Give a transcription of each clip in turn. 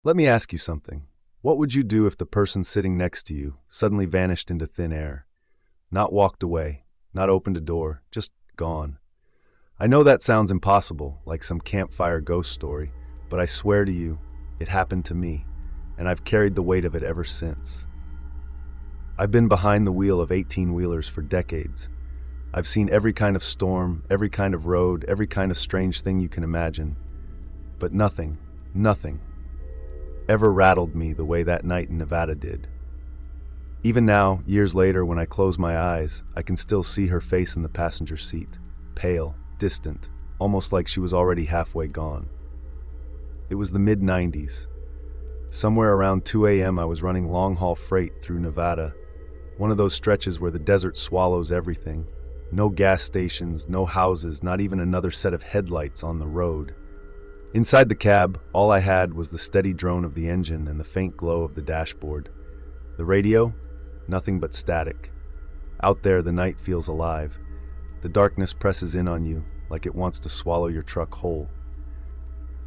Let me ask you something. What would you do if the person sitting next to you suddenly vanished into thin air? Not walked away, not opened a door, just gone. I know that sounds impossible, like some campfire ghost story, but I swear to you, it happened to me, and I've carried the weight of it ever since. I've been behind the wheel of 18-wheelers for decades. I've seen every kind of storm, every kind of road, every kind of strange thing you can imagine. But nothing, ever rattled me the way that night in Nevada did. Even now, years later, when I close my eyes, I can still see her face in the passenger seat, pale, distant, almost like she was already halfway gone. It was the mid-90s. Somewhere around 2 a.m. I was running long-haul freight through Nevada, one of those stretches where the desert swallows everything. No gas stations, no houses, not even another set of headlights on the road. Inside the cab, all I had was the steady drone of the engine and the faint glow of the dashboard. The radio? Nothing but static. Out there, the night feels alive. The darkness presses in on you like it wants to swallow your truck whole.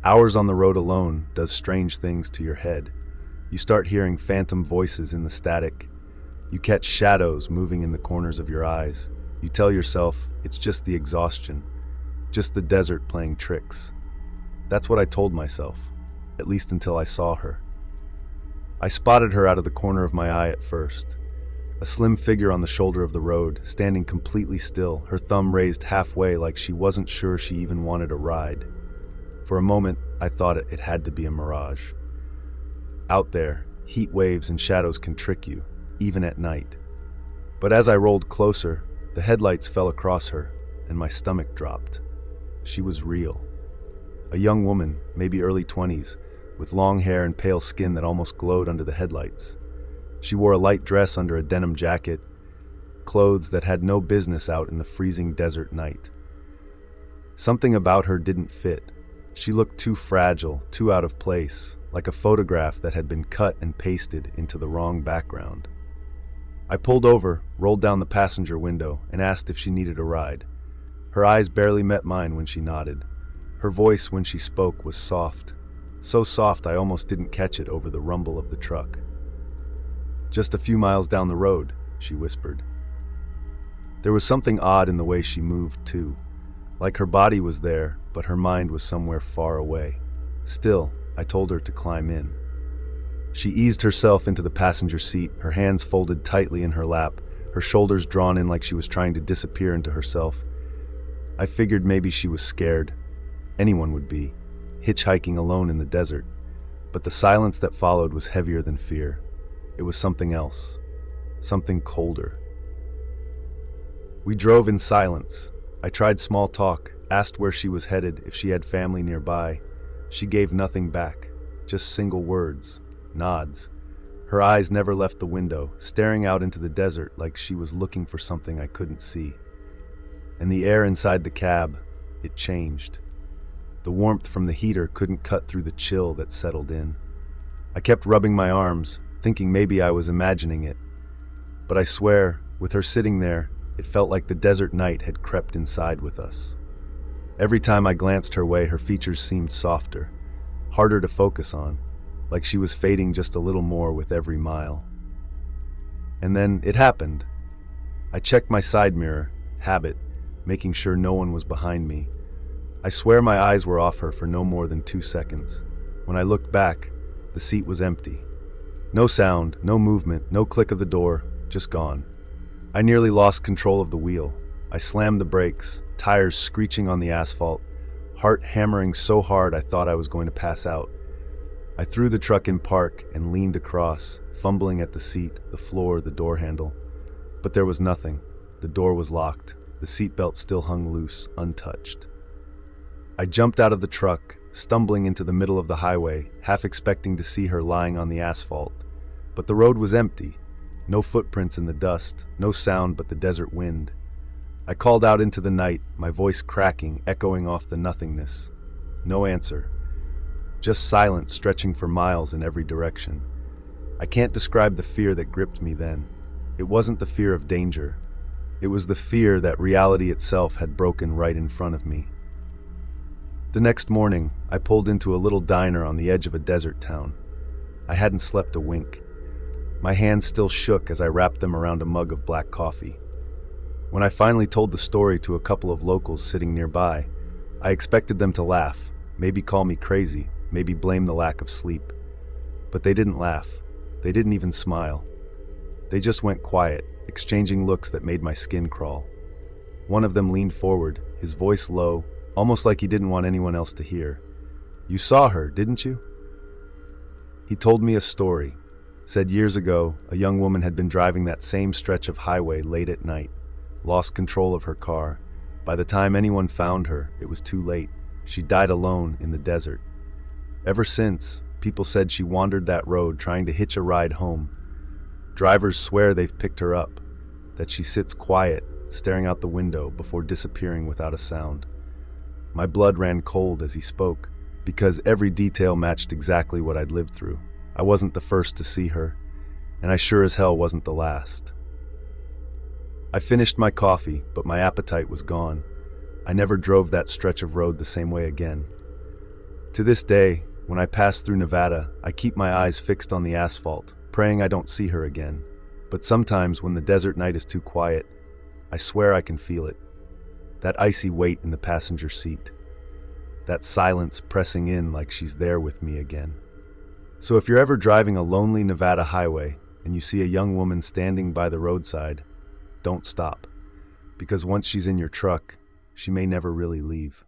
Hours on the road alone does strange things to your head. You start hearing phantom voices in the static. You catch shadows moving in the corners of your eyes. You tell yourself it's just the exhaustion, just the desert playing tricks. That's what I told myself, at least until I saw her. I spotted her out of the corner of my eye at first. A slim figure on the shoulder of the road, standing completely still, her thumb raised halfway like she wasn't sure she even wanted a ride. For a moment, I thought it had to be a mirage. Out there, heat waves and shadows can trick you, even at night. But as I rolled closer, the headlights fell across her, and my stomach dropped. She was real. A young woman, maybe early 20s, with long hair and pale skin that almost glowed under the headlights. She wore a light dress under a denim jacket, clothes that had no business out in the freezing desert night. Something about her didn't fit. She looked too fragile, too out of place, like a photograph that had been cut and pasted into the wrong background. I pulled over, rolled down the passenger window, and asked if she needed a ride. Her eyes barely met mine when she nodded. Her voice when she spoke was soft. So soft I almost didn't catch it over the rumble of the truck. "Just a few miles down the road," she whispered. There was something odd in the way she moved, too. Like her body was there, but her mind was somewhere far away. Still, I told her to climb in. She eased herself into the passenger seat, her hands folded tightly in her lap, her shoulders drawn in like she was trying to disappear into herself. I figured maybe she was scared. Anyone would be, hitchhiking alone in the desert. But the silence that followed was heavier than fear. It was something else, something colder. We drove in silence. I tried small talk, asked where she was headed, if she had family nearby. She gave nothing back, just single words, nods. Her eyes never left the window, staring out into the desert like she was looking for something I couldn't see. And the air inside the cab, it changed. The warmth from the heater couldn't cut through the chill that settled in. I kept rubbing my arms, thinking maybe I was imagining it. But I swear, with her sitting there, it felt like the desert night had crept inside with us. Every time I glanced her way, her features seemed softer, harder to focus on, like she was fading just a little more with every mile. And then it happened. I checked my side mirror, habit, making sure no one was behind me. I swear my eyes were off her for no more than 2 seconds. When I looked back, the seat was empty. No sound, no movement, no click of the door, just gone. I nearly lost control of the wheel. I slammed the brakes, tires screeching on the asphalt, heart hammering so hard I thought I was going to pass out. I threw the truck in park and leaned across, fumbling at the seat, the floor, the door handle. But there was nothing. The door was locked. The seatbelt still hung loose, untouched. I jumped out of the truck, stumbling into the middle of the highway, half expecting to see her lying on the asphalt. But the road was empty. No footprints in the dust, no sound but the desert wind. I called out into the night, my voice cracking, echoing off the nothingness. No answer. Just silence stretching for miles in every direction. I can't describe the fear that gripped me then. It wasn't the fear of danger. It was the fear that reality itself had broken right in front of me. The next morning, I pulled into a little diner on the edge of a desert town. I hadn't slept a wink. My hands still shook as I wrapped them around a mug of black coffee. When I finally told the story to a couple of locals sitting nearby, I expected them to laugh, maybe call me crazy, maybe blame the lack of sleep. But they didn't laugh. They didn't even smile. They just went quiet, exchanging looks that made my skin crawl. One of them leaned forward, his voice low, almost like he didn't want anyone else to hear. "You saw her, didn't you?" He told me a story. Said years ago, a young woman had been driving that same stretch of highway late at night, lost control of her car. By the time anyone found her, it was too late. She died alone in the desert. Ever since, people said she wandered that road trying to hitch a ride home. Drivers swear they've picked her up, that she sits quiet, staring out the window before disappearing without a sound. My blood ran cold as he spoke, because every detail matched exactly what I'd lived through. I wasn't the first to see her, and I sure as hell wasn't the last. I finished my coffee, but my appetite was gone. I never drove that stretch of road the same way again. To this day, when I pass through Nevada, I keep my eyes fixed on the asphalt, praying I don't see her again. But sometimes when the desert night is too quiet, I swear I can feel it. That icy weight in the passenger seat. That silence pressing in like she's there with me again. So if you're ever driving a lonely Nevada highway and you see a young woman standing by the roadside, don't stop. Because once she's in your truck, she may never really leave.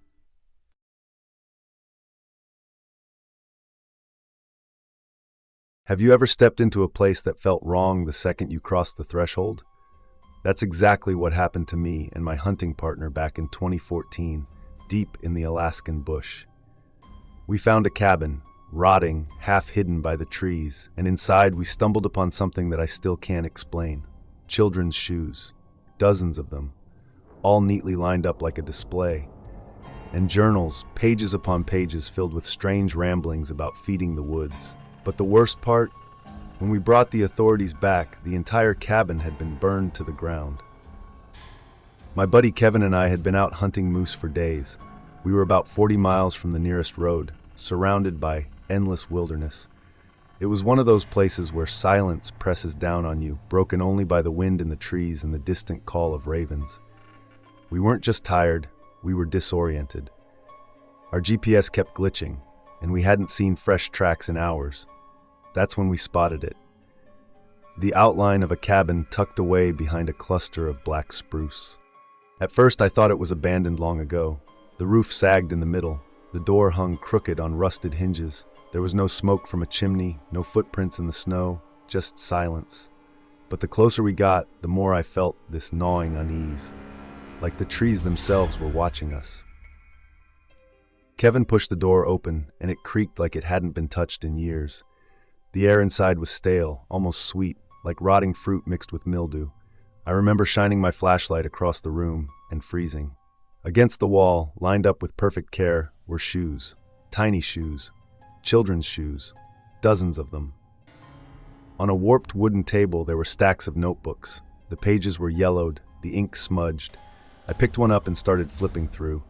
Have you ever stepped into a place that felt wrong the second you crossed the threshold? That's exactly what happened to me and my hunting partner back in 2014, deep in the Alaskan bush. We found a cabin, rotting, half hidden by the trees, and inside we stumbled upon something that I still can't explain. Children's shoes, dozens of them, all neatly lined up like a display, and journals, pages upon pages filled with strange ramblings about feeding the woods. But the worst part, when we brought the authorities back, the entire cabin had been burned to the ground. My buddy Kevin and I had been out hunting moose for days. We were about 40 miles from the nearest road, surrounded by endless wilderness. It was one of those places where silence presses down on you, broken only by the wind in the trees and the distant call of ravens. We weren't just tired, we were disoriented. Our GPS kept glitching, and we hadn't seen fresh tracks in hours. That's when we spotted it. The outline of a cabin tucked away behind a cluster of black spruce. At first I thought it was abandoned long ago. The roof sagged in the middle. The door hung crooked on rusted hinges. There was no smoke from a chimney, no footprints in the snow, just silence. But the closer we got, the more I felt this gnawing unease, like the trees themselves were watching us. Kevin pushed the door open, and it creaked like it hadn't been touched in years. The air inside was stale, almost sweet, like rotting fruit mixed with mildew. I remember shining my flashlight across the room and freezing. Against the wall, lined up with perfect care, were shoes. Tiny shoes. Children's shoes. Dozens of them. On a warped wooden table there were stacks of notebooks. The pages were yellowed, the ink smudged. I picked one up and started flipping through.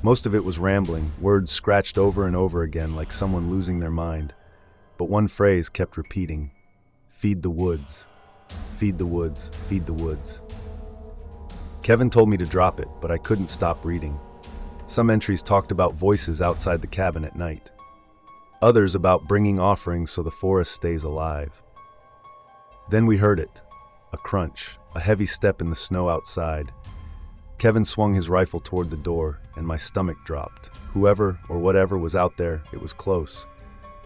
Most of it was rambling, words scratched over and over again like someone losing their mind. But one phrase kept repeating. Feed the woods. Feed the woods. Feed the woods. Kevin told me to drop it, but I couldn't stop reading. Some entries talked about voices outside the cabin at night. Others about bringing offerings so the forest stays alive. Then we heard it. A crunch, a heavy step in the snow outside. Kevin swung his rifle toward the door, and my stomach dropped. Whoever or whatever was out there, it was close.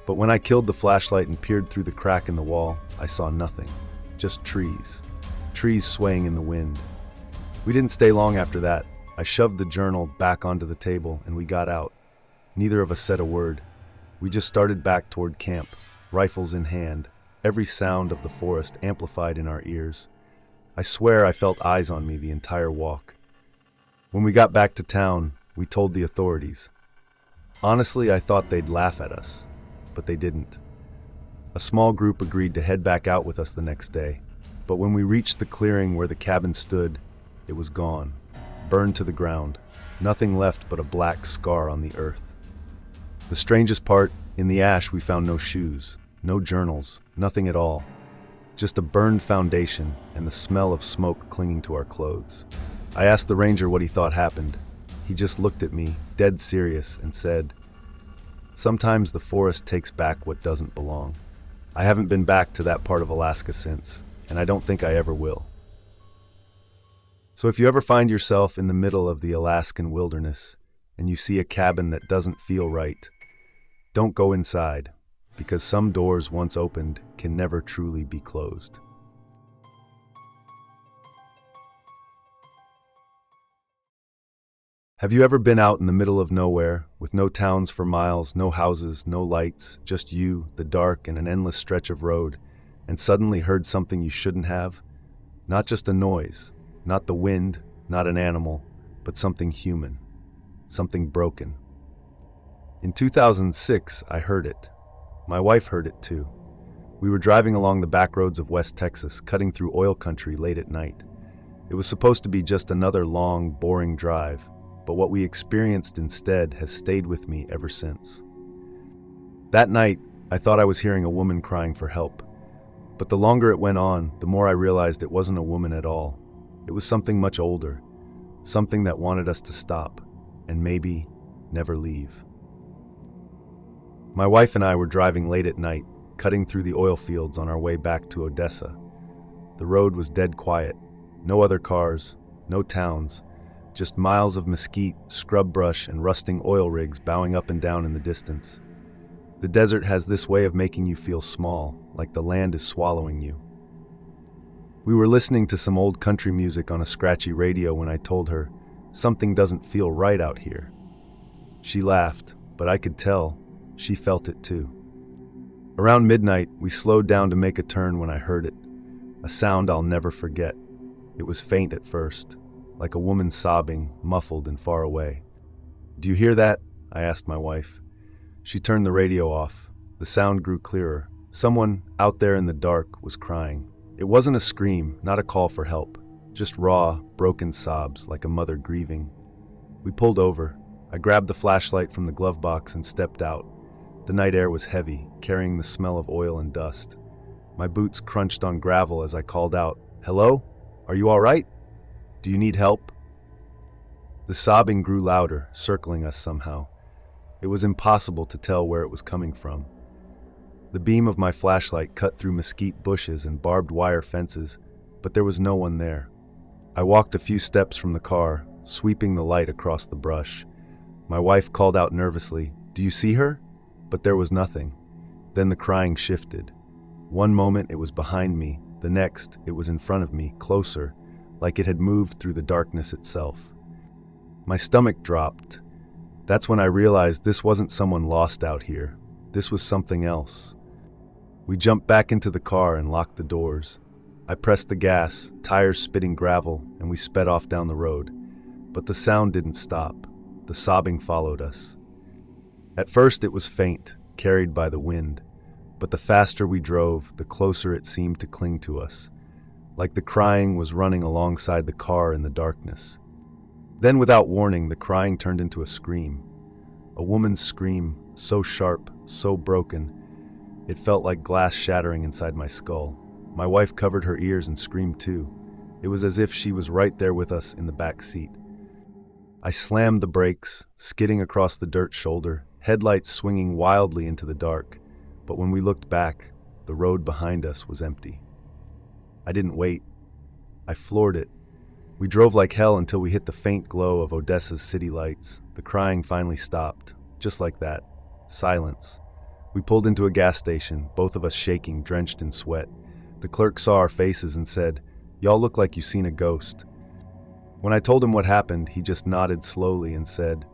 But when I killed the flashlight and peered through the crack in the wall, I saw nothing. Just trees. Trees swaying in the wind. We didn't stay long after that. I shoved the journal back onto the table, and we got out. Neither of us said a word. We just started back toward camp, rifles in hand, every sound of the forest amplified in our ears. I swear I felt eyes on me the entire walk. When we got back to town, we told the authorities. Honestly, I thought they'd laugh at us, but they didn't. A small group agreed to head back out with us the next day, but when we reached the clearing where the cabin stood, it was gone, burned to the ground, nothing left but a black scar on the earth. The strangest part, in the ash we found no shoes, no journals, nothing at all. Just a burned foundation and the smell of smoke clinging to our clothes. I asked the ranger what he thought happened. He just looked at me, dead serious, and said, "Sometimes the forest takes back what doesn't belong." I haven't been back to that part of Alaska since, and I don't think I ever will. So if you ever find yourself in the middle of the Alaskan wilderness and you see a cabin that doesn't feel right, don't go inside, because some doors once opened can never truly be closed. Have you ever been out in the middle of nowhere, with no towns for miles, no houses, no lights, just you, the dark, and an endless stretch of road, and suddenly heard something you shouldn't have? Not just a noise, not the wind, not an animal, but something human, something broken. In 2006, I heard it. My wife heard it too. We were driving along the backroads of West Texas, cutting through oil country late at night. It was supposed to be just another long, boring drive, but what we experienced instead has stayed with me ever since. That night, I thought I was hearing a woman crying for help, but the longer it went on, the more I realized it wasn't a woman at all. It was something much older, something that wanted us to stop, and maybe never leave. My wife and I were driving late at night, cutting through the oil fields on our way back to Odessa. The road was dead quiet, no other cars, no towns, just miles of mesquite, scrub brush, and rusting oil rigs bowing up and down in the distance. The desert has this way of making you feel small, like the land is swallowing you. We were listening to some old country music on a scratchy radio when I told her, "Something doesn't feel right out here." She laughed, but I could tell she felt it too. Around midnight, we slowed down to make a turn when I heard it, a sound I'll never forget. It was faint at first, like a woman sobbing, muffled and far away. "Do you hear that?" I asked my wife. She turned the radio off. The sound grew clearer. Someone out there in the dark was crying. It wasn't a scream, not a call for help, just raw, broken sobs like a mother grieving. We pulled over. I grabbed the flashlight from the glove box and stepped out. The night air was heavy, carrying the smell of oil and dust. My boots crunched on gravel as I called out, "Hello? Are you all right? Do you need help?" The sobbing grew louder, circling us somehow. It was impossible to tell where it was coming from. The beam of my flashlight cut through mesquite bushes and barbed wire fences, but there was no one there. I walked a few steps from the car, sweeping the light across the brush. My wife called out nervously, "Do you see her?" But there was nothing. Then the crying shifted. One moment it was behind me, the next it was in front of me, closer, like it had moved through the darkness itself. My stomach dropped. That's when I realized this wasn't someone lost out here. This was something else. We jumped back into the car and locked the doors. I pressed the gas, tires spitting gravel, and we sped off down the road. But the sound didn't stop. The sobbing followed us. At first it was faint, carried by the wind. But the faster we drove, the closer it seemed to cling to us, like the crying was running alongside the car in the darkness. Then, without warning, the crying turned into a scream. A woman's scream, so sharp, so broken, it felt like glass shattering inside my skull. My wife covered her ears and screamed too. It was as if she was right there with us in the back seat. I slammed the brakes, skidding across the dirt shoulder, headlights swinging wildly into the dark. But when we looked back, the road behind us was empty. I didn't wait. I floored it. We drove like hell until we hit the faint glow of Odessa's city lights. The crying finally stopped, just like that. Silence. We pulled into a gas station, both of us shaking, drenched in sweat. The clerk saw our faces and said, "Y'all look like you seen a ghost." When I told him what happened, he just nodded slowly and said,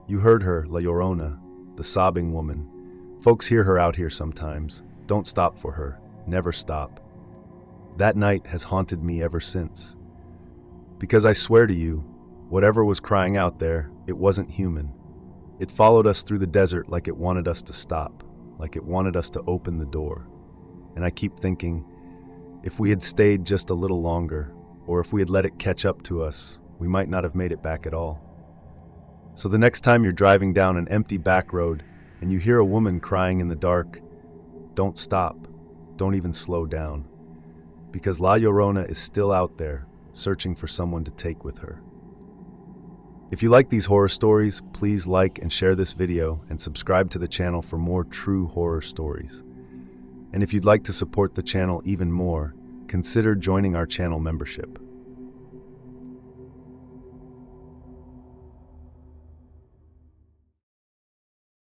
"You heard her, La Llorona, the sobbing woman. Folks hear her out here sometimes. Don't stop for her. Never stop." That night has haunted me ever since. Because I swear to you, whatever was crying out there, it wasn't human. It followed us through the desert like it wanted us to stop, like it wanted us to open the door. And I keep thinking, if we had stayed just a little longer, or if we had let it catch up to us, we might not have made it back at all. So the next time you're driving down an empty back road and you hear a woman crying in the dark, don't stop, don't even slow down. Because La Llorona is still out there, searching for someone to take with her. If you like these horror stories, please like and share this video and subscribe to the channel for more true horror stories. And if you'd like to support the channel even more, consider joining our channel membership.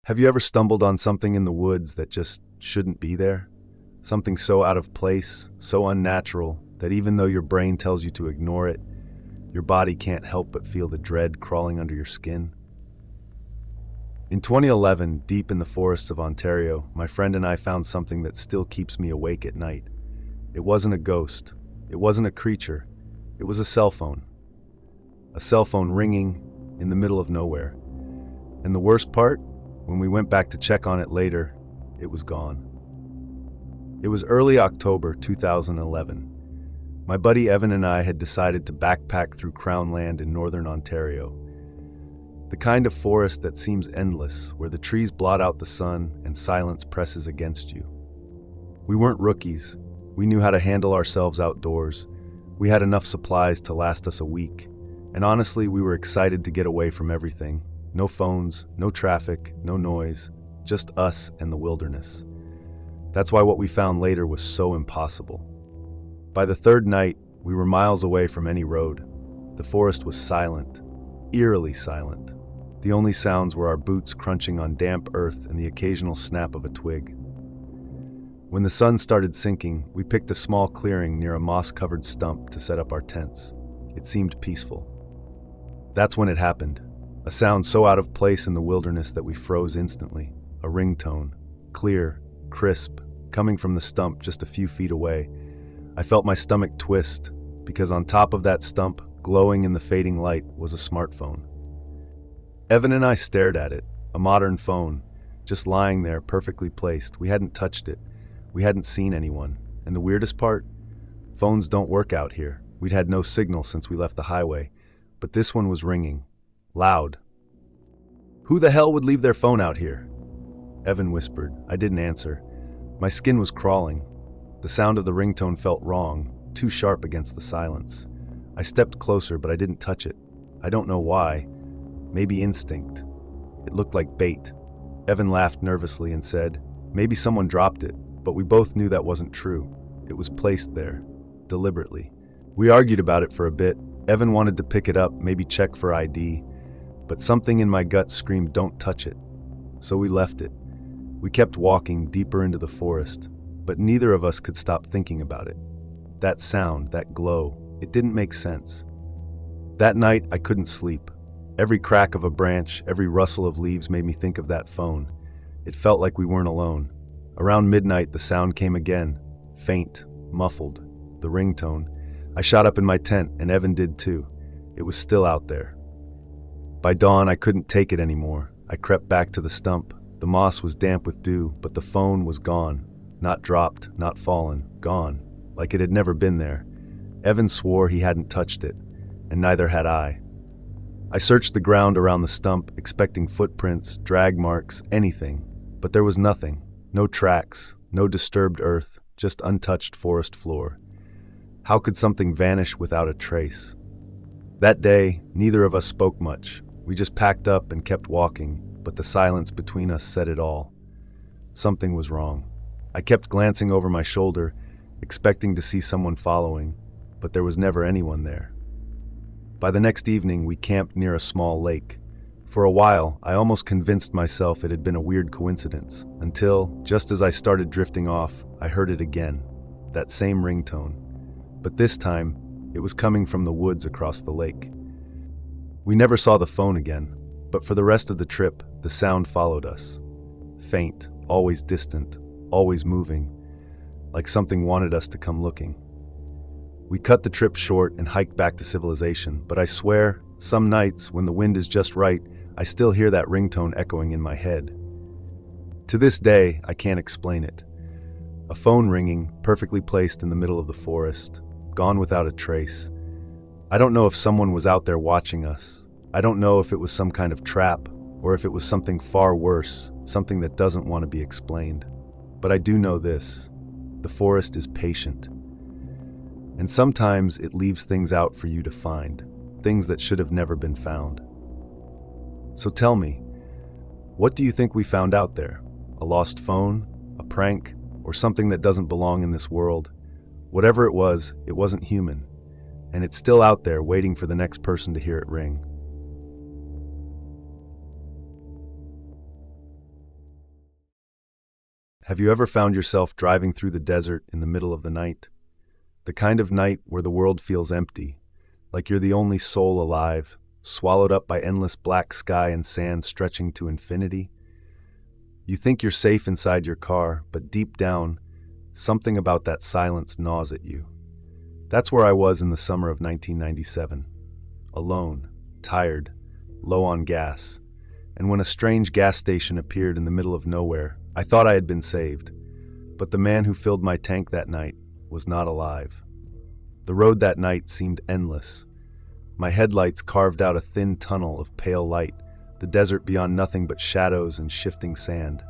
Have you ever stumbled on something in the woods that just shouldn't be there? Something so out of place, so unnatural, that even though your brain tells you to ignore it, your body can't help but feel the dread crawling under your skin? In 2011, deep in the forests of Ontario, my friend and I found something that still keeps me awake at night. It wasn't a ghost. It wasn't a creature. It was a cell phone. A cell phone ringing in the middle of nowhere. And the worst part? When we went back to check on it later, it was gone. It was early October 2011. My buddy Evan and I had decided to backpack through Crown Land in northern Ontario. The kind of forest that seems endless, where the trees blot out the sun and silence presses against you. We weren't rookies. We knew how to handle ourselves outdoors. We had enough supplies to last us a week. And honestly, we were excited to get away from everything. No phones, no traffic, no noise, just us and the wilderness. That's why what we found later was so impossible. By the third night, we were miles away from any road. The forest was silent, eerily silent. The only sounds were our boots crunching on damp earth and the occasional snap of a twig. When the sun started sinking, we picked a small clearing near a moss-covered stump to set up our tents. It seemed peaceful. That's when it happened. A sound so out of place in the wilderness that we froze instantly. A ringtone, clear, crisp, coming from the stump just a few feet away. I felt my stomach twist, because on top of that stump, glowing in the fading light, was a smartphone. Evan and I stared at it, a modern phone, just lying there perfectly placed. We hadn't touched it. We hadn't seen anyone. And the weirdest part? Phones don't work out here. We'd had no signal since we left the highway, but this one was ringing. Loud. "Who the hell would leave their phone out here?" Evan whispered. I didn't answer. My skin was crawling. The sound of the ringtone felt wrong, too sharp against the silence. I stepped closer, but I didn't touch it. I don't know why. Maybe instinct. It looked like bait. Evan laughed nervously and said, "Maybe someone dropped it," but we both knew that wasn't true. It was placed there, deliberately. We argued about it for a bit. Evan wanted to pick it up, maybe check for ID, but something in my gut screamed, "Don't touch it." So we left it. We kept walking deeper into the forest, but neither of us could stop thinking about it. That sound, that glow, it didn't make sense. That night, I couldn't sleep. Every crack of a branch, every rustle of leaves made me think of that phone. It felt like we weren't alone. Around midnight, the sound came again, faint, muffled, the ringtone. I shot up in my tent, and Evan did too. It was still out there. By dawn, I couldn't take it anymore. I crept back to the stump. The moss was damp with dew, but the phone was gone. Not dropped, not fallen, gone, like it had never been there. Evan swore he hadn't touched it, and neither had I. I searched the ground around the stump, expecting footprints, drag marks, anything, but there was nothing. No tracks, no disturbed earth, just untouched forest floor. How could something vanish without a trace? That day, neither of us spoke much. We just packed up and kept walking, but the silence between us said it all. Something was wrong. I kept glancing over my shoulder, expecting to see someone following, but there was never anyone there. By the next evening, we camped near a small lake. For a while, I almost convinced myself it had been a weird coincidence, until, just as I started drifting off, I heard it again, that same ringtone. But this time, it was coming from the woods across the lake. We never saw the phone again, but for the rest of the trip, the sound followed us. Faint, always distant, always moving, like something wanted us to come looking. We cut the trip short and hiked back to civilization, but I swear, some nights, when the wind is just right, I still hear that ringtone echoing in my head. To this day, I can't explain it. A phone ringing, perfectly placed in the middle of the forest, gone without a trace. I don't know if someone was out there watching us. I don't know if it was some kind of trap, or if it was something far worse, something that doesn't want to be explained. But I do know this: the forest is patient. And sometimes it leaves things out for you to find, things that should have never been found. So tell me, what do you think we found out there? A lost phone? A prank? Or something that doesn't belong in this world? Whatever it wasn't human. And it's still out there waiting for the next person to hear it ring. Have you ever found yourself driving through the desert in the middle of the night? The kind of night where the world feels empty, like you're the only soul alive, swallowed up by endless black sky and sand stretching to infinity? You think you're safe inside your car, but deep down, something about that silence gnaws at you. That's where I was in the summer of 1997. Alone, tired, low on gas. And when a strange gas station appeared in the middle of nowhere, I thought I had been saved. But the man who filled my tank that night was not alive. The road that night seemed endless. My headlights carved out a thin tunnel of pale light, the desert beyond nothing but shadows and shifting sand.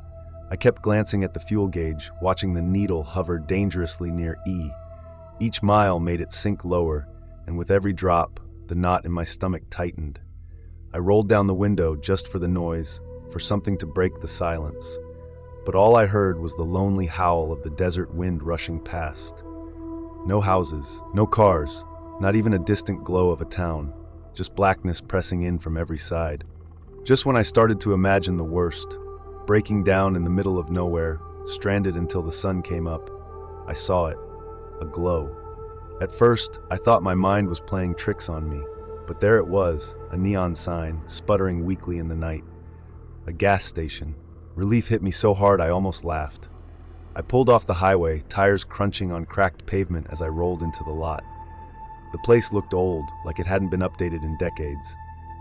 I kept glancing at the fuel gauge, watching the needle hover dangerously near E. Each mile made it sink lower, and with every drop, the knot in my stomach tightened. I rolled down the window just for the noise, for something to break the silence. But all I heard was the lonely howl of the desert wind rushing past. No houses, no cars, not even a distant glow of a town, just blackness pressing in from every side. Just when I started to imagine the worst, breaking down in the middle of nowhere, stranded until the sun came up, I saw it, a glow. At first, I thought my mind was playing tricks on me, but there it was, a neon sign, sputtering weakly in the night. A gas station. Relief hit me so hard I almost laughed. I pulled off the highway, tires crunching on cracked pavement as I rolled into the lot. The place looked old, like it hadn't been updated in decades.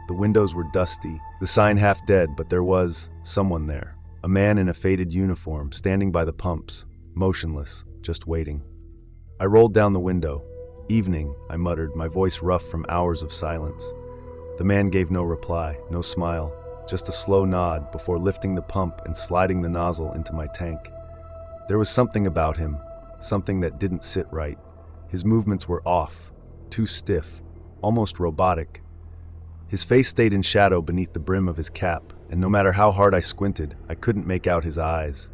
The windows were dusty, the sign half dead, but there was someone there. A man in a faded uniform, standing by the pumps, motionless, just waiting. I rolled down the window. "Evening," I muttered, my voice rough from hours of silence. The man gave no reply, no smile, just a slow nod before lifting the pump and sliding the nozzle into my tank. There was something about him, something that didn't sit right. His movements were off, too stiff, almost robotic. His face stayed in shadow beneath the brim of his cap, and no matter how hard I squinted, I couldn't make out his eyes.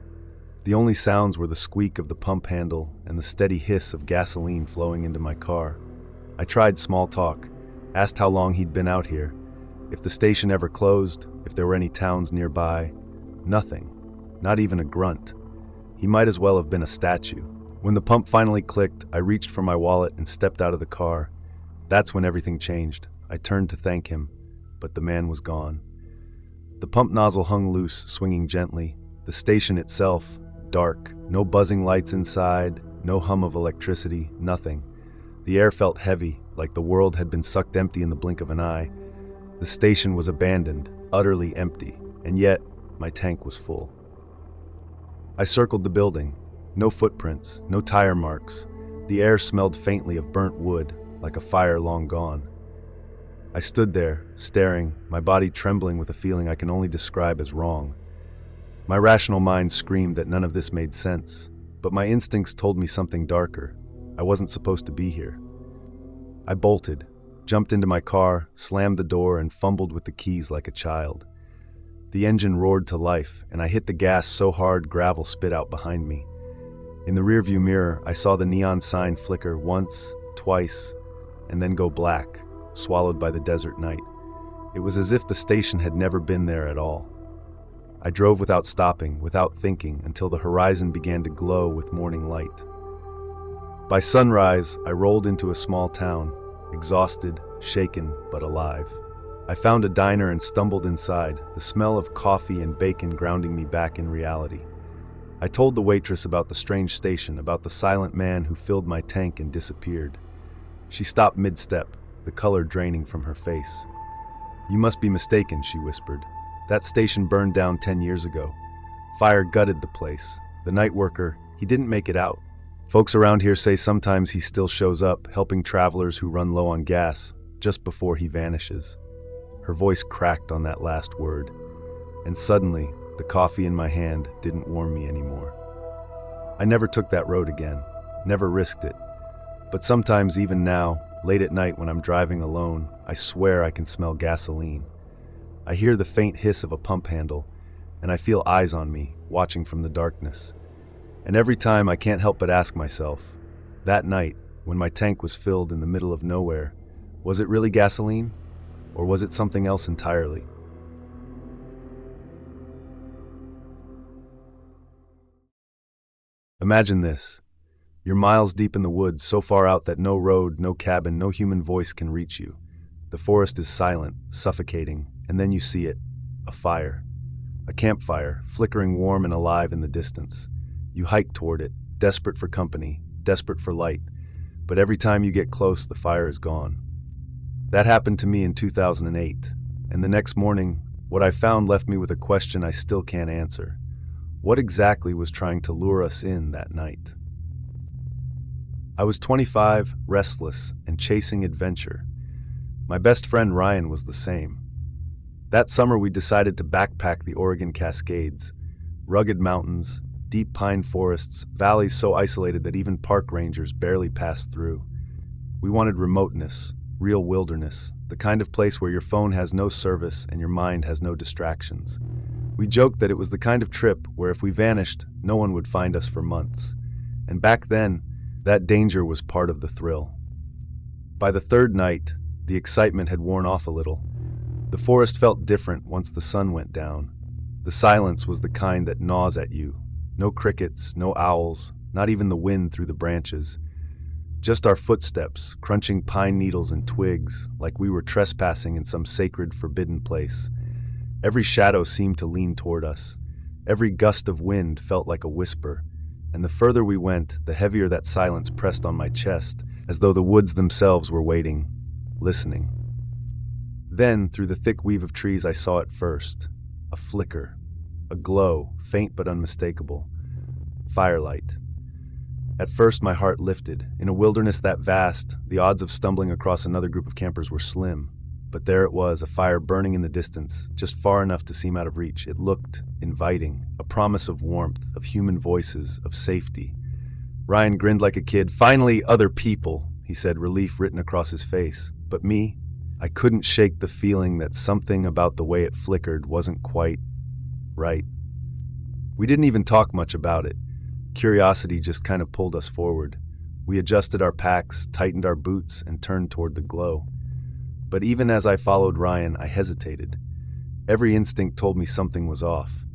The only sounds were the squeak of the pump handle and the steady hiss of gasoline flowing into my car. I tried small talk, asked how long he'd been out here, if the station ever closed, if there were any towns nearby. Nothing, not even a grunt. He might as well have been a statue. When the pump finally clicked, I reached for my wallet and stepped out of the car. That's when everything changed. I turned to thank him, but the man was gone. The pump nozzle hung loose, swinging gently. The station itself, dark, no buzzing lights inside, no hum of electricity, nothing. The air felt heavy, like the world had been sucked empty in the blink of an eye. The station was abandoned, utterly empty, and yet my tank was full. I circled the building. No footprints, no tire marks. The air smelled faintly of burnt wood, like a fire long gone. I stood there, staring, my body trembling with a feeling I can only describe as wrong. My rational mind screamed that none of this made sense, but my instincts told me something darker. I wasn't supposed to be here. I bolted, jumped into my car, slammed the door, and fumbled with the keys like a child. The engine roared to life, and I hit the gas so hard gravel spit out behind me. In the rearview mirror, I saw the neon sign flicker once, twice, and then go black, swallowed by the desert night. It was as if the station had never been there at all. I drove without stopping, without thinking, until the horizon began to glow with morning light. By sunrise, I rolled into a small town, exhausted, shaken, but alive. I found a diner and stumbled inside, the smell of coffee and bacon grounding me back in reality. I told the waitress about the strange station, about the silent man who filled my tank and disappeared. She stopped mid-step, the color draining from her face. "You must be mistaken," she whispered. "That station burned down 10 years ago. Fire gutted the place. The night worker, he didn't make it out. Folks around here say sometimes he still shows up, helping travelers who run low on gas, just before he vanishes." Her voice cracked on that last word, and suddenly, the coffee in my hand didn't warm me anymore. I never took that road again, never risked it. But sometimes, even now, late at night when I'm driving alone, I swear I can smell gasoline. I hear the faint hiss of a pump handle, and I feel eyes on me, watching from the darkness. And every time I can't help but ask myself, that night, when my tank was filled in the middle of nowhere, was it really gasoline? Or was it something else entirely? Imagine this. You're miles deep in the woods, so far out that no road, no cabin, no human voice can reach you. The forest is silent, suffocating, and then you see it, a fire. A campfire, flickering warm and alive in the distance. You hike toward it, desperate for company, desperate for light, but every time you get close, the fire is gone. That happened to me in 2008, and the next morning, what I found left me with a question I still can't answer. What exactly was trying to lure us in that night? I was 25, restless, and chasing adventure. My best friend Ryan was the same. That summer we decided to backpack the Oregon Cascades. Rugged mountains, deep pine forests, valleys so isolated that even park rangers barely passed through. We wanted remoteness, real wilderness, the kind of place where your phone has no service and your mind has no distractions. We joked that it was the kind of trip where if we vanished, no one would find us for months. And back then, that danger was part of the thrill. By the third night, the excitement had worn off a little. The forest felt different once the sun went down. The silence was the kind that gnaws at you. No crickets, no owls, not even the wind through the branches. Just our footsteps, crunching pine needles and twigs, like we were trespassing in some sacred, forbidden place. Every shadow seemed to lean toward us. Every gust of wind felt like a whisper, and the further we went, the heavier that silence pressed on my chest, as though the woods themselves were waiting, listening. Then, through the thick weave of trees, I saw it first. A flicker, a glow, faint but unmistakable. Firelight. At first, my heart lifted. In a wilderness that vast, the odds of stumbling across another group of campers were slim. But there it was, a fire burning in the distance, just far enough to seem out of reach. It looked inviting, a promise of warmth, of human voices, of safety. Ryan grinned like a kid. "Finally, other people," he said, relief written across his face. But me, I couldn't shake the feeling that something about the way it flickered wasn't quite right. We didn't even talk much about it. Curiosity just kind of pulled us forward. We adjusted our packs, tightened our boots, and turned toward the glow. But even as I followed Ryan, I hesitated. Every instinct told me something was off.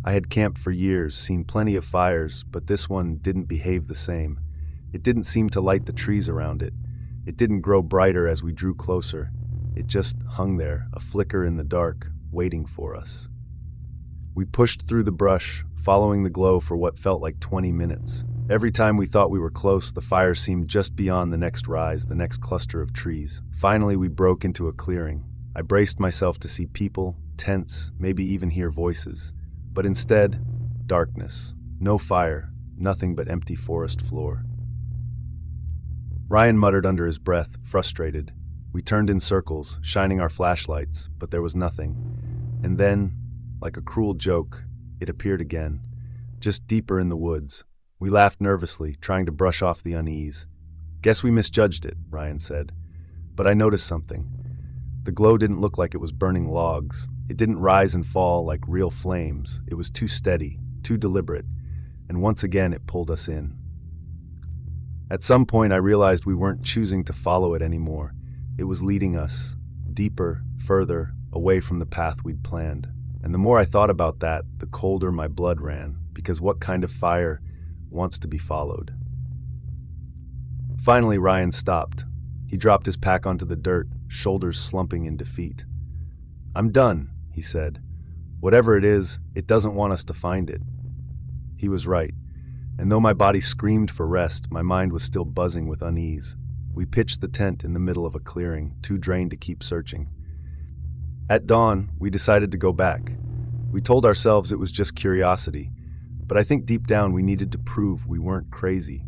I had camped for years, seen plenty of fires, but this one didn't behave the same. It didn't seem to light the trees around it. It didn't grow brighter as we drew closer. It just hung there, a flicker in the dark, waiting for us. We pushed through the brush, following the glow for what felt like 20 minutes. Every time we thought we were close, the fire seemed just beyond the next rise, the next cluster of trees. Finally, we broke into a clearing. I braced myself to see people, tents, maybe even hear voices. But instead, darkness. No fire, nothing but empty forest floor. Ryan muttered under his breath, frustrated. We turned in circles, shining our flashlights, but there was nothing. And then, like a cruel joke, it appeared again, just deeper in the woods. We laughed nervously, trying to brush off the unease. "Guess we misjudged it," Ryan said. But I noticed something. The glow didn't look like it was burning logs. It didn't rise and fall like real flames. It was too steady, too deliberate, and once again it pulled us in. At some point I realized we weren't choosing to follow it anymore. It was leading us, deeper, further, away from the path we'd planned. And the more I thought about that, the colder my blood ran, because what kind of fire wants to be followed? Finally, Ryan stopped. He dropped his pack onto the dirt, shoulders slumping in defeat. "I'm done," he said. "Whatever it is, it doesn't want us to find it." He was right, and though my body screamed for rest, my mind was still buzzing with unease. We pitched the tent in the middle of a clearing, too drained to keep searching. At dawn, we decided to go back. We told ourselves it was just curiosity, but I think deep down we needed to prove we weren't crazy.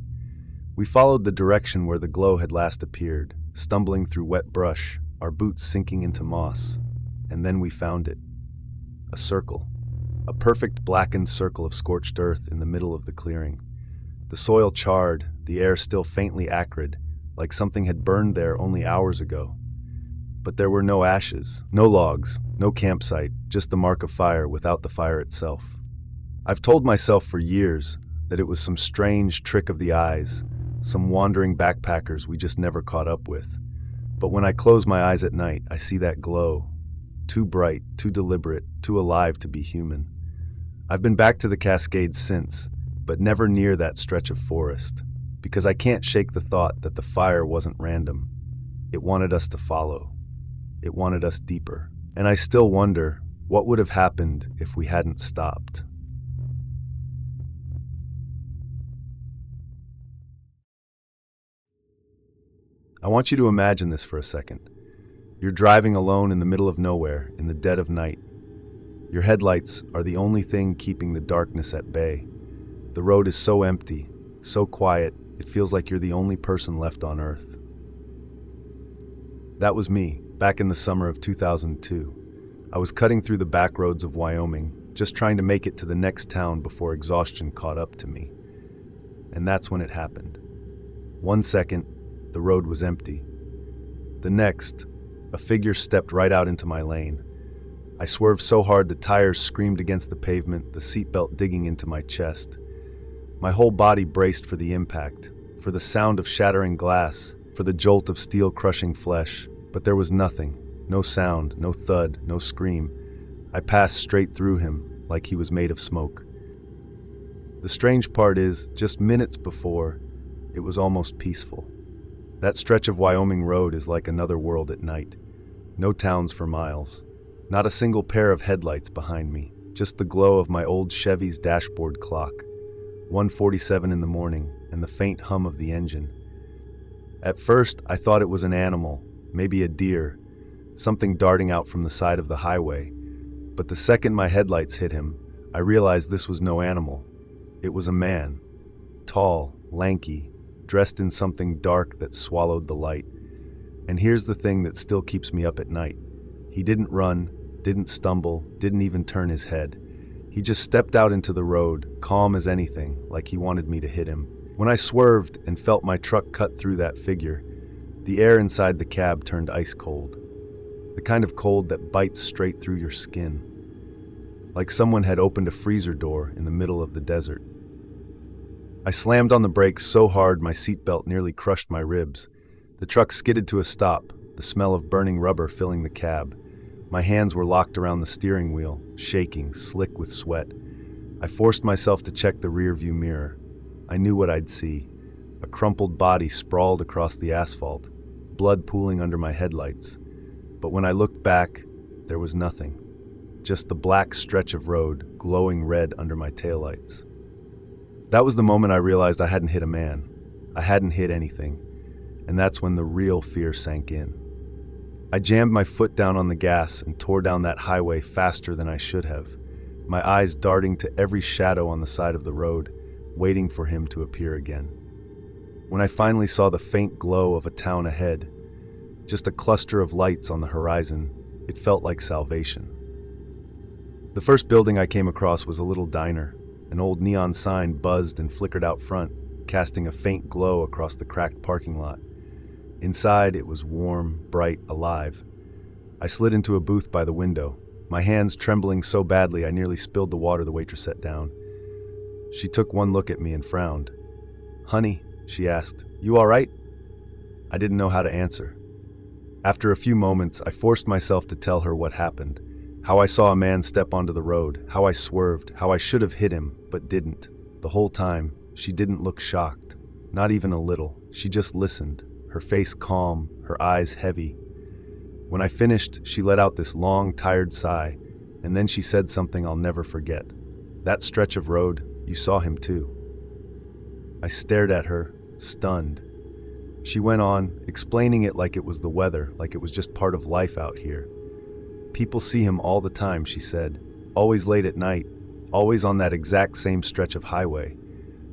We followed the direction where the glow had last appeared, stumbling through wet brush, our boots sinking into moss. And then we found it. A circle. A perfect blackened circle of scorched earth in the middle of the clearing. The soil charred, the air still faintly acrid, like something had burned there only hours ago. But there were no ashes, no logs, no campsite, just the mark of fire without the fire itself. I've told myself for years that it was some strange trick of the eyes, some wandering backpackers we just never caught up with. But when I close my eyes at night, I see that glow. Too bright, too deliberate, too alive to be human. I've been back to the Cascades since, but never near that stretch of forest, because I can't shake the thought that the fire wasn't random. It wanted us to follow. It wanted us deeper. And I still wonder, what would have happened if we hadn't stopped? I want you to imagine this for a second. You're driving alone in the middle of nowhere, in the dead of night. Your headlights are the only thing keeping the darkness at bay. The road is so empty, so quiet, it feels like you're the only person left on Earth. That was me, back in the summer of 2002. I was cutting through the backroads of Wyoming, just trying to make it to the next town before exhaustion caught up to me. And that's when it happened. 1 second, the road was empty. The next, a figure stepped right out into my lane. I swerved so hard the tires screamed against the pavement, the seatbelt digging into my chest. My whole body braced for the impact, for the sound of shattering glass, for the jolt of steel crushing flesh. But there was nothing, no sound, no thud, no scream. I passed straight through him, like he was made of smoke. The strange part is, just minutes before, it was almost peaceful. That stretch of Wyoming road is like another world at night. No towns for miles. Not a single pair of headlights behind me, just the glow of my old Chevy's dashboard clock. 1:47 in the morning, and the faint hum of the engine. At first, I thought it was an animal, maybe a deer, something darting out from the side of the highway. But the second my headlights hit him, I realized this was no animal. It was a man. Tall, lanky, dressed in something dark that swallowed the light. And here's the thing that still keeps me up at night. He didn't run, didn't stumble, didn't even turn his head. He just stepped out into the road, calm as anything, like he wanted me to hit him. When I swerved and felt my truck cut through that figure, the air inside the cab turned ice cold. The kind of cold that bites straight through your skin. Like someone had opened a freezer door in the middle of the desert. I slammed on the brakes so hard my seatbelt nearly crushed my ribs. The truck skidded to a stop, the smell of burning rubber filling the cab. My hands were locked around the steering wheel, shaking, slick with sweat. I forced myself to check the rearview mirror. I knew what I'd see. A crumpled body sprawled across the asphalt, blood pooling under my headlights. But when I looked back, there was nothing. Just the black stretch of road, glowing red under my taillights. That was the moment I realized I hadn't hit a man. I hadn't hit anything. And that's when the real fear sank in. I jammed my foot down on the gas and tore down that highway faster than I should have, my eyes darting to every shadow on the side of the road, waiting for him to appear again. When I finally saw the faint glow of a town ahead, just a cluster of lights on the horizon, it felt like salvation. The first building I came across was a little diner. An old neon sign buzzed and flickered out front, casting a faint glow across the cracked parking lot. Inside, it was warm, bright, alive. I slid into a booth by the window, my hands trembling so badly I nearly spilled the water the waitress set down. She took one look at me and frowned. "Honey," she asked, "you all right?" I didn't know how to answer. After a few moments, I forced myself to tell her what happened. How I saw a man step onto the road, how I swerved, how I should have hit him, but didn't. The whole time, she didn't look shocked. Not even a little. She just listened, her face calm, her eyes heavy. When I finished, she let out this long, tired sigh, and then she said something I'll never forget. "That stretch of road, you saw him too." I stared at her, stunned. She went on, explaining it like it was the weather, like it was just part of life out here. "People see him all the time," she said. "Always late at night, always on that exact same stretch of highway.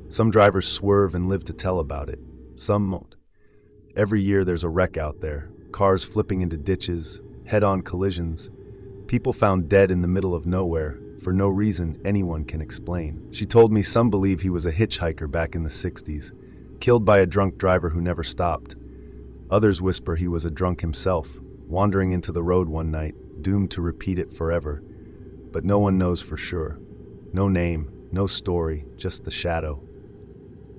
Some drivers swerve and live to tell about it. Some won't. Every year there's a wreck out there, cars flipping into ditches, head-on collisions, people found dead in the middle of nowhere, for no reason anyone can explain. She told me some believe he was a hitchhiker back in the 60s, killed by a drunk driver who never stopped. Others whisper he was a drunk himself, wandering into the road one night, doomed to repeat it forever. But no one knows for sure. No name, no story, just the shadow.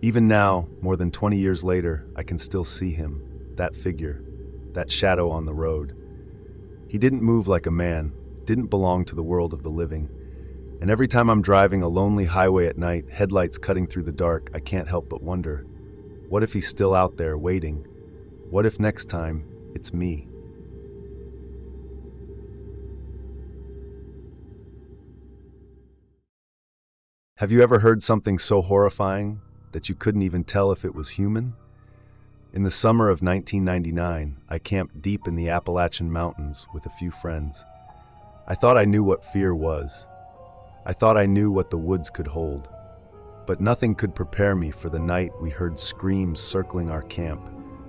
Even now, more than 20 years later, I can still see him, that figure, that shadow on the road. He didn't move like a man, didn't belong to the world of the living. And every time I'm driving a lonely highway at night, headlights cutting through the dark, I can't help but wonder, what if he's still out there waiting? What if next time it's me? Have you ever heard something so horrifying that you couldn't even tell if it was human? In the summer of 1999, I camped deep in the Appalachian Mountains with a few friends. I thought I knew what fear was. I thought I knew what the woods could hold. But nothing could prepare me for the night we heard screams circling our camp,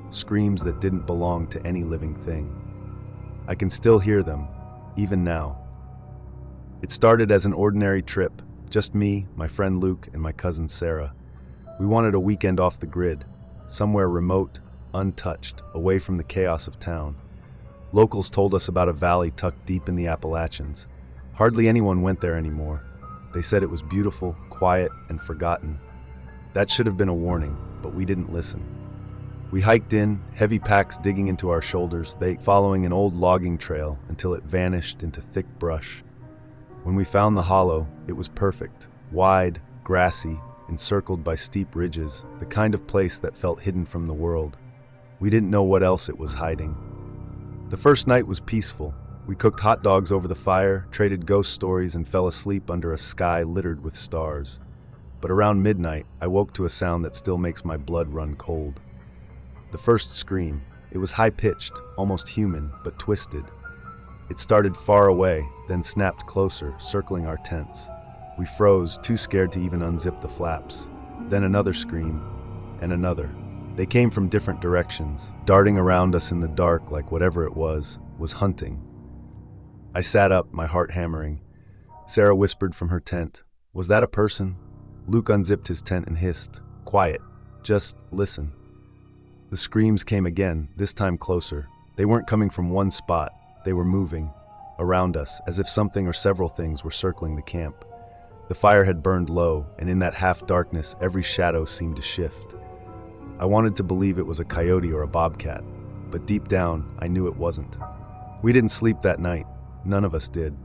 screams that didn't belong to any living thing. I can still hear them, even now. It started as an ordinary trip, just me, my friend Luke, and my cousin Sarah. We wanted a weekend off the grid, somewhere remote, untouched, away from the chaos of town. Locals told us about a valley tucked deep in the Appalachians. Hardly anyone went there anymore. They said it was beautiful, quiet, and forgotten. That should have been a warning, but we didn't listen. We hiked in, heavy packs digging into our shoulders, they following an old logging trail until it vanished into thick brush. When we found the hollow, it was perfect, wide, grassy, encircled by steep ridges, the kind of place that felt hidden from the world. We didn't know what else it was hiding. The first night was peaceful. We cooked hot dogs over the fire, traded ghost stories, and fell asleep under a sky littered with stars. But around midnight, I woke to a sound that still makes my blood run cold. The first scream. It was high-pitched, almost human, but twisted. It started far away, then snapped closer, circling our tents. We froze, too scared to even unzip the flaps. Then another scream, and another. They came from different directions, darting around us in the dark like whatever it was hunting. I sat up, my heart hammering. Sarah whispered from her tent, "Was that a person?" Luke unzipped his tent and hissed, "Quiet, just listen." The screams came again, this time closer. They weren't coming from one spot. They were moving around us, as if something or several things were circling the camp. The fire had burned low, and in that half-darkness, every shadow seemed to shift. I wanted to believe it was a coyote or a bobcat, but deep down, I knew it wasn't. We didn't sleep that night. None of us did.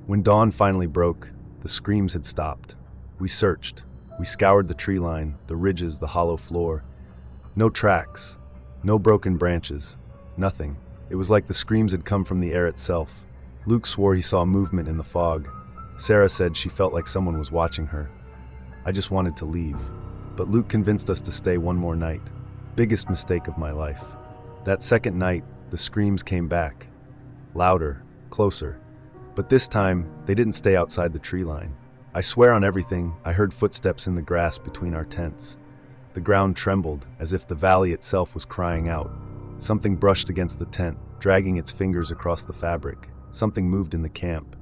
When dawn finally broke, the screams had stopped. We searched. We scoured the tree line, the ridges, the hollow floor. No tracks, no broken branches, nothing. It was like the screams had come from the air itself. Luke swore he saw movement in the fog. Sarah said she felt like someone was watching her. I just wanted to leave. But Luke convinced us to stay one more night. Biggest mistake of my life. That second night, the screams came back. Louder, closer. But this time, they didn't stay outside the tree line. I swear on everything, I heard footsteps in the grass between our tents. The ground trembled, as if the valley itself was crying out. Something brushed against the tent, dragging its fingers across the fabric. Something moved in the camp.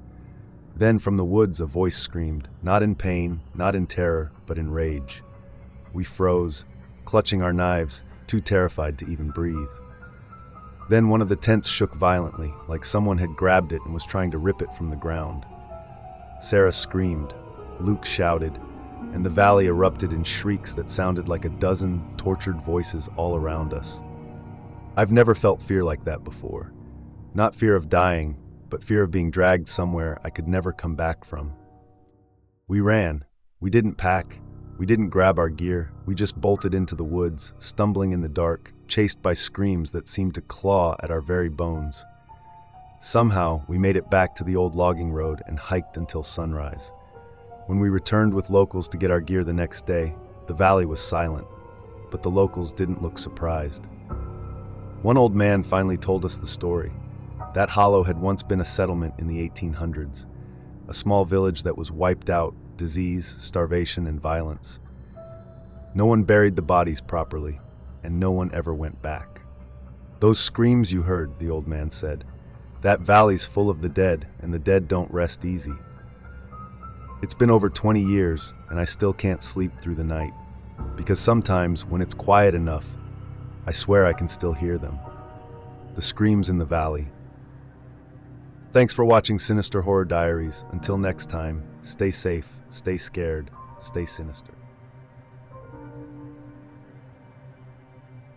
Then from the woods a voice screamed, not in pain, not in terror, but in rage. We froze, clutching our knives, too terrified to even breathe. Then one of the tents shook violently, like someone had grabbed it and was trying to rip it from the ground. Sarah screamed, Luke shouted, and the valley erupted in shrieks that sounded like a dozen tortured voices all around us. I've never felt fear like that before. Not fear of dying, but fear of being dragged somewhere I could never come back from. We ran. We didn't pack. We didn't grab our gear. We just bolted into the woods, stumbling in the dark, chased by screams that seemed to claw at our very bones. Somehow, we made it back to the old logging road and hiked until sunrise. When we returned with locals to get our gear the next day, the valley was silent, but the locals didn't look surprised. One old man finally told us the story. That hollow had once been a settlement in the 1800s, a small village that was wiped out, disease, starvation, and violence. No one buried the bodies properly, and no one ever went back. "Those screams you heard," the old man said, "that valley's full of the dead, and the dead don't rest easy." It's been over 20 years, and I still can't sleep through the night. Because sometimes, when it's quiet enough, I swear I can still hear them. The screams in the valley. Thanks for watching Sinister Horror Diaries. Until next time, stay safe, stay scared, stay sinister.